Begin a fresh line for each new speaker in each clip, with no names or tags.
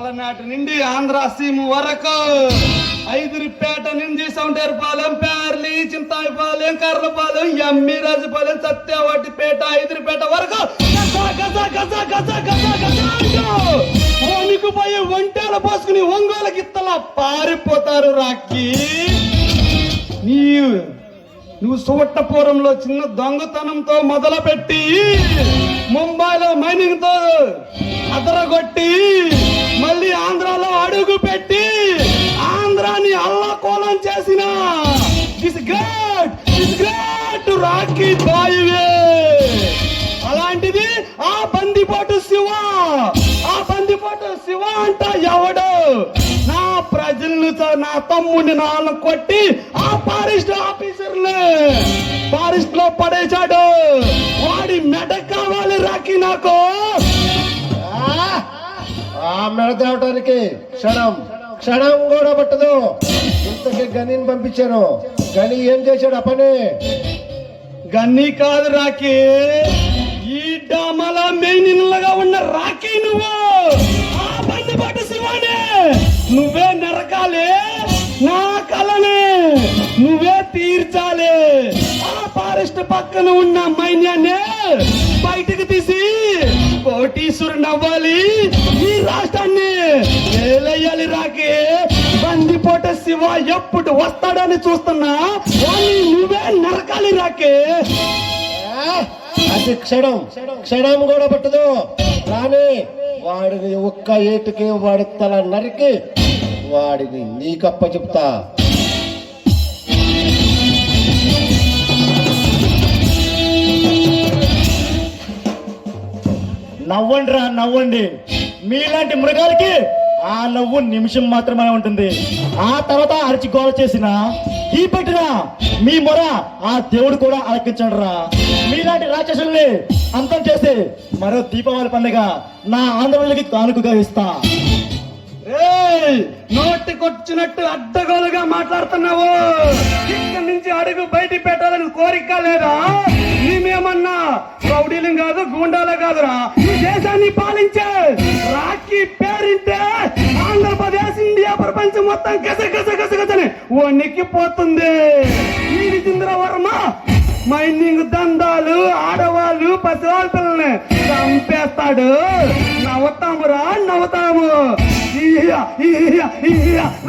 పలనాటి నుండి ఆంధ్ర సీమ వరకు ఐదురిపేట నుండి సౌండేరుపాలెం, పేర్లి, చింతాయిపాలెం, కర్లపాలెం, ఎమ్మి రాజుపాలెం, సత్యవాటిపేట, ఐదురిపేట వరకు పోయి ఒంటేల పోసుకుని ఒంగోలు గిత్తలా పారిపోతారు. రాకి నువ్వు సువట్టపురంలో చిన్న దొంగతనంతో మొదలుపెట్టి ముంబైలో మైనింగ్ తో అదరగొట్టి మళ్ళీ ఆంధ్రాలో అడుగు పెట్టి ఆంధ్రాని అల్లకోలం చేసిన గ్రేట్ రాకీ బాయ్వే. అలాంటిది ఆ బందిపోటు శివ అంట ఎవడు నా ప్రజలను నా తమ్ముడిని నాన్న కొట్టి ఆ ఫారెస్ట్ ఆఫీసర్ని ఫారెస్ట్ లో పడేశాడు. వాడి మెడ కావాలి రాకి నాకు.
ఆ మెడ తేవటానికి క్షణం కూడా పట్టదు. ఇంతకి గనిని పంపించాను. గని ఏం చేశాడు ఆ పని?
గన్ని కాదు రాకి, ఈ డామల మెయిన్గా ఉన్న రాకి నువ్వు ఆ బందిపాటు శివానే నువ్వే నరకాలి. నా కళని నువ్వే తీర్చాలి. ఆ ఫారెస్ట్ పక్కన ఉన్న మైన్యాన్ని బయటకు తీసి కోటీశ్వరుని అవ్వాలి. ఈ రాష్ట్రాన్ని ఏలయ్యాలి రాకి. బందిపోట శివ ఎప్పుడు వస్తాడని చూస్తున్నా వాడిని నువ్వే నరకాలి రాకి.
అది క్షణం కూడా పట్టదు. కానీ వాడిని ఒక్క ఏటుకి వాడి తల నరికి వాడిని నీకప్ప చెప్తా.
నవ్వండి. మీలాంటి మృగాలకి ఆ నవ్వు నిమిషం మాత్రమే ఉంటుంది. ఆ తర్వాత అరిచి గోల చేసిన ఈ పెట్టిన మీ మొర ఆ దేవుడు కూడా ఆలకించాడు రా. మీలాంటి రాక్షసుల్ని అంతం చేసి మరో దీపావళి పండుగ నా ఆంధ్రప్రదేశ్కి కానుకగా ఇస్తా.
నోటికొచ్చినట్టు అడ్డగోలుగా మాట్లాడుతున్నావు. ఇక్కడి నుంచి అడుగు బయట పెట్టాలని కోరిక లేదా? మేమేమన్నా రౌడీలం కాదు, గూండాలే కాదురా. ఈ దేశాన్ని పాలించే రాకీ పేరింటే ఆంధ్రప్రదేశ్, ఇండియా, ప్రపంచం మొత్తం గసగసగసగసని వణికిపోతుంది. ఈ విజేంద్రవర్మ మైనింగ్ దందాలు, ఆడవాళ్ళు, పసివాళ్ళ పిల్లల్ని చంపేస్తాడు. నవ్వుతాము.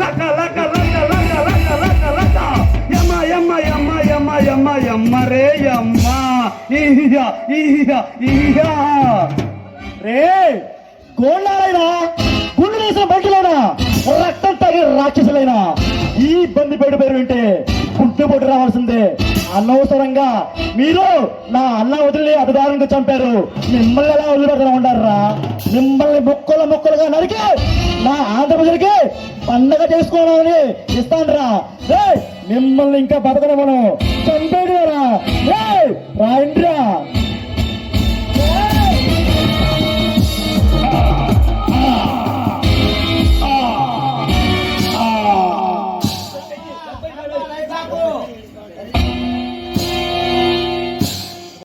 లక లక లక లక లక లక లక యమ్మ రే యమ్మ.
రే గోళ్ళైనా గుండె వేసిన బంటులైనా రక్తం తాగే రాక్షసులైనా ఈ బందిపేట పేరు వింటే గుడ్డుపోటు రావాల్సిందే. అనవసరంగా మీరు నా అన్న వదిలి అధికారంగా చంపారు. మిమ్మల్ని ఎలా వదిలిపెడతా ఉంటారా? మిమ్మల్ని ముక్కలుగా నరికి నా ఆంధ్రప్రదేశ్కి పండగ చేసుకోవాలని ఇస్తాను రా. మిమ్మల్ని ఇంకా బతకడం మనం చంపేడు రా. రాయండి రా.